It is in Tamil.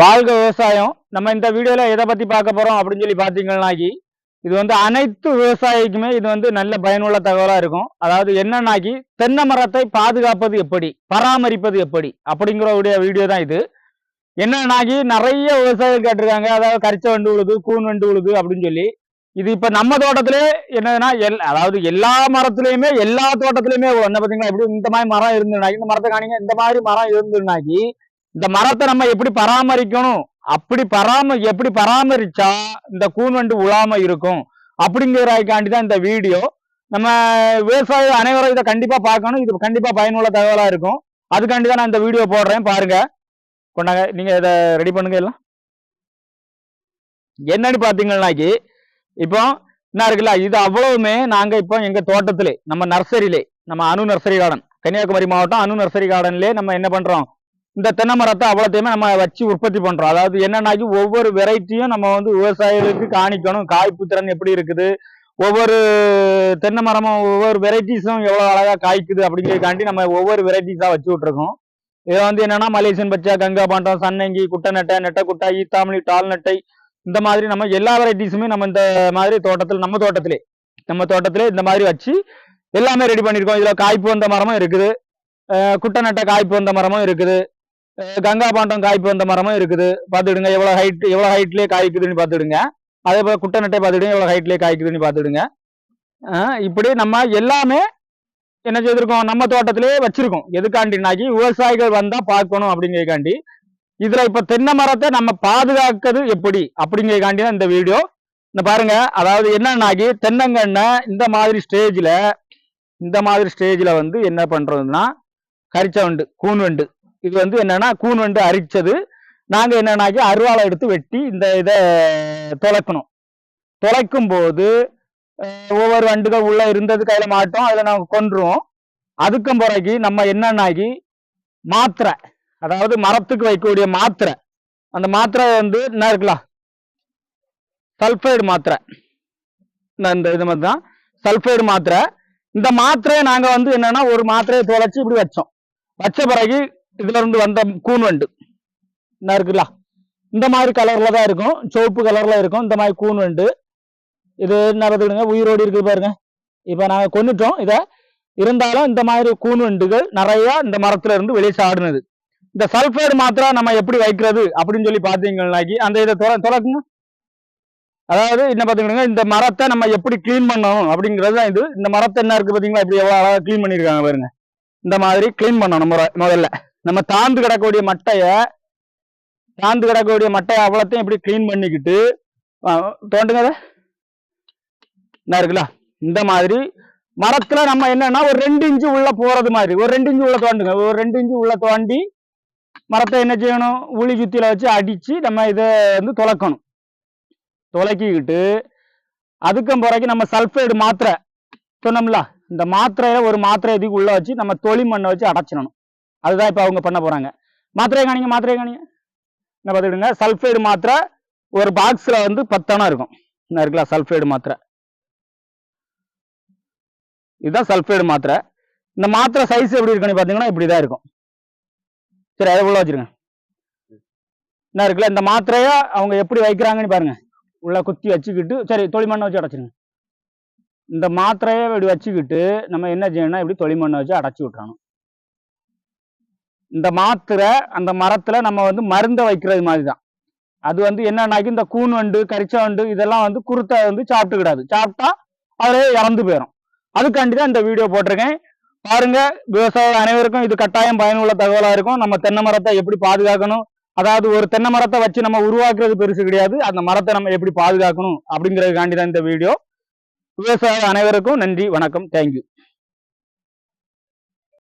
வாழ்க விவசாயம். நம்ம இந்த வீடியோல எதை பத்தி பார்க்க போறோம் அப்படின்னு சொல்லி பாத்தீங்கன்னாக்கி, இது வந்து அனைத்து விவசாயிக்குமே இது வந்து நல்ல பயனுள்ள தகவலா இருக்கும். அதாவது என்னன்னாக்கி, தென்னை மரத்தை பாதுகாப்பது எப்படி, பராமரிப்பது எப்படி அப்படிங்கிற வீடியோ தான் இது. என்னன்னாக்கி நிறைய விவசாயிகள் கேட்டிருக்காங்க. அதாவது கரிச்ச வண்டு உழுது, கூன் வண்டு உழுது அப்படின்னு சொல்லி. இது இப்ப நம்ம தோட்டத்திலே என்னன்னா அதாவது எல்லா மரத்துலயுமே எல்லா தோட்டத்திலயுமே என்ன பாத்தீங்கன்னா எப்படி இந்த மாதிரி மரம் இருந்துனாக்கி, இந்த மரத்தை காணிங்க, இந்த மாதிரி மரம் இருந்துனாக்கி இந்த மரத்தை நம்ம எப்படி பராமரிக்கணும், அப்படி எப்படி பராமரிச்சா இந்த கூன் வண்டு உழாம இருக்கும் அப்படிங்கிறதுக்காண்டி தான் இந்த வீடியோ. நம்ம விவசாய அனைவரும் இதை கண்டிப்பா பார்க்கணும். இது கண்டிப்பா பயனுள்ள தகவலா இருக்கும். அதுக்காண்டி தான் நான் இந்த வீடியோ போடுறேன். பாருங்க, கொண்டாங்க, நீங்க இதை ரெடி பண்ணுங்க. எல்லாம் என்னன்னு பாத்தீங்கன்னாக்கி, இப்போ என்ன இருக்குல்ல, இது அவ்வளவுமே நாங்க இப்போ எங்க தோட்டத்திலே நம்ம நர்சரியிலே, நம்ம அணு நர்சரி கார்டன், கன்னியாகுமரி மாவட்டம் அணு நர்சரி கார்டன்லயே நம்ம என்ன பண்றோம், இந்த தென்னை மரத்தை அவ்வளோத்தையுமே நம்ம வச்சு உற்பத்தி பண்றோம். அதாவது என்னன்னாக்கி ஒவ்வொரு வெரைட்டியும் நம்ம வந்து விவசாயிகளுக்கு காணிக்கணும். காய்ப்பு திறன் எப்படி இருக்குது, ஒவ்வொரு தென்னை மரமும் ஒவ்வொரு வெரைட்டிஸும் எவ்வளவு அழகா காய்க்குது அப்படிங்கிறதுக்காண்டி நம்ம ஒவ்வொரு வெரைட்டிஸா வச்சு விட்டுருக்கோம். இதை வந்து என்னன்னா மலேசியன் பச்சை, கங்கா பாண்டம், சன்னங்கி, குட்டை நெட்டை, நெட்டை குட்டை, ஈத்தாமணி, டால் நெட்டை, இந்த மாதிரி நம்ம எல்லா வெரைட்டிஸுமே நம்ம இந்த மாதிரி தோட்டத்தில் நம்ம தோட்டத்திலே இந்த மாதிரி வச்சு எல்லாமே ரெடி பண்ணியிருக்கோம். இதுல காய்ப்பு வந்த மரமும் இருக்குது, குட்டை நெட்டை காய்ப்பு வந்த மரமும் இருக்குது, கங்கா பாண்டம் காய்ப்பு வந்த மரமும் இருக்குது. பார்த்துடுங்க எவ்வளவு ஹைட்லயே காய்க்குதுன்னு பார்த்துடுங்க. அதே போல குட்டை நெட்டை பார்த்துடுங்க எவ்வளவு ஹைட்லயே காய்க்குதுன்னு பார்த்துடுங்க. இப்படி நம்ம எல்லாமே என்ன செய்திருக்கோம், நம்ம தோட்டத்திலே வச்சிருக்கோம். எதுக்காண்டினாக்கி விவசாயிகள் வந்தா பார்க்கணும் அப்படிங்கிறதுக்காண்டி. இதுல இப்ப தென்னை மரத்தை நம்ம பாதுகாக்கிறது எப்படி அப்படிங்கிறதுக்காண்டி தான் இந்த வீடியோ. இந்த பாருங்க, அதாவது என்னன்னாக்கி தென்னங்கண்ணை இந்த மாதிரி ஸ்டேஜ்ல வந்து என்ன பண்றதுன்னா, கரிச்ச வண்டு, கூன் வண்டு, இது வந்து என்னன்னா கூன் வண்டு அரிச்சது. நாங்க என்னன்னாக்கி அருவாளை எடுத்து வெட்டி இந்த இதை தொலைக்கும் போது ஒவ்வொரு வண்டுகள் உள்ள இருந்தது கையில மாட்டோம், அதுல நாங்க கொன்றுவோம். அதுக்கும் பிறகு நம்ம என்னன்னாக்கி மாத்திரை, அதாவது மரத்துக்கு வைக்கக்கூடிய மாத்திரை, அந்த மாத்திரை வந்து என்ன இருக்கலாம், சல்பைடு மாத்திரை. இந்த இது மாதிரி தான் சல்பைடு மாத்திரை. இந்த மாத்திரையை நாங்க வந்து என்னன்னா ஒரு மாத்திரையை தொலைச்சு இப்படி வச்ச பிறகு இதுல இருந்து வந்த கூன் வண்டு என்ன இருக்குல்ல, இந்த மாதிரி கலர்ல தான் இருக்கும், சிவப்பு கலர்ல இருக்கும். இந்த மாதிரி கூன் வண்டு இது நடந்துடுங்க, உயிரோடு இருக்கு பாருங்க. இப்ப நாங்க கொன்னுட்டோம் இதை, இருந்தாலும் இந்த மாதிரி கூன் வண்டுகள் நிறைய இந்த மரத்துல இருந்து வெளியே சாடுனது. இந்த சல்பைடு மாத்திரை நம்ம எப்படி வைக்கிறது அப்படின்னு சொல்லி பாத்தீங்கன்னாக்கி, அந்த இதை தொலைக்குங்க. அதாவது என்ன பாத்தீங்கன்னா, இந்த மரத்தை நம்ம எப்படி கிளீன் பண்ணணும் அப்படிங்கிறது தான் இது. இந்த மரத்தை என்ன இருக்கு பாத்தீங்களா, இப்படி எவ்வளவு அழகா கிளீன் பண்ணிருக்காங்க பாருங்க. இந்த மாதிரி கிளீன் பண்ணணும் முதல்ல. நம்ம தாழ்ந்து கிடக்கக்கூடிய மட்டையை அவ்வளோத்தையும் இப்படி கிளீன் பண்ணிக்கிட்டு தோண்டுங்க. என்ன இருக்குல்ல, இந்த மாதிரி மரத்துல நம்ம என்னன்னா ஒரு 2 இன்ச்சு உள்ள போறது மாதிரி ஒரு 2 இன்ச்சு உள்ள தோண்டுங்க. ஒரு 2 இன்ச்சு உள்ள தோண்டி மரத்தை என்ன செய்யணும், உளி சுத்தியில வச்சு அடிச்சு நம்ம இதை வந்து தொலைக்கிக்கிட்டு அதுக்கும் பிறகு நம்ம சல்பைடு மாத்திரை சொன்னோம்ல, இந்த மாத்திரையில ஒரு மாத்திரை இதுக்கு உள்ள வச்சு நம்ம தொளி மண்ணை வச்சு அடைச்சிடணும். அதுதான் இப்ப அவங்க பண்ண போறாங்க. மாத்திரையை காணிங்க என்ன பார்த்துக்கிடுங்க. சல்பைடு மாத்திரை ஒரு பாக்ஸ்ல வந்து 10 அணை இருக்கும். என்ன இருக்குல்ல, சல்பைடு மாத்திரை, இதுதான் சல்பைடு மாத்திரை. இந்த மாத்திரை சைஸ் எப்படி இருக்குன்னு பாத்தீங்கன்னா இப்படிதான் இருக்கும். சரி, அதை உள்ள வச்சிருங்க. என்ன இருக்குல்ல, இந்த மாத்திரைய அவங்க எப்படி வைக்கிறாங்கன்னு பாருங்க. உள்ள குத்தி வச்சுக்கிட்டு, சரி தொளிமண்ணை வச்சு அடைச்சிருங்க. இந்த மாத்திரையை இப்படி வச்சுக்கிட்டு நம்ம என்ன செய்யணும்னா இப்படி தொளிமண்ணை வச்சு அடைச்சி விட்டுறணும். இந்த மாத்திரை அந்த மரத்துல நம்ம வந்து மருந்தை வைக்கிறது மாதிரி தான். அது வந்து என்னன்னாக்கி இந்த கூன் வண்டு, கரிச்ச வண்டு இதெல்லாம் வந்து குருத்தை வந்து சாப்பிட்டுக்கிடாது. சாப்பிட்டா அவரே இறந்து போயிடும். அதுக்காண்டி தான் இந்த வீடியோ போட்டிருக்கேன். பாருங்க, விவசாய அனைவருக்கும் இது கட்டாயம் பயனுள்ள தகவலா இருக்கும். நம்ம தென்னை மரத்தை எப்படி பாதுகாக்கணும், அதாவது ஒரு தென்னை மரத்தை வச்சு நம்ம உருவாக்குறது பெருசு கிடையாது, அந்த மரத்தை நம்ம எப்படி பாதுகாக்கணும் அப்படிங்கிறதுக்காண்டி தான் இந்த வீடியோ. விவசாய அனைவருக்கும் நன்றி, வணக்கம், தேங்க்யூ.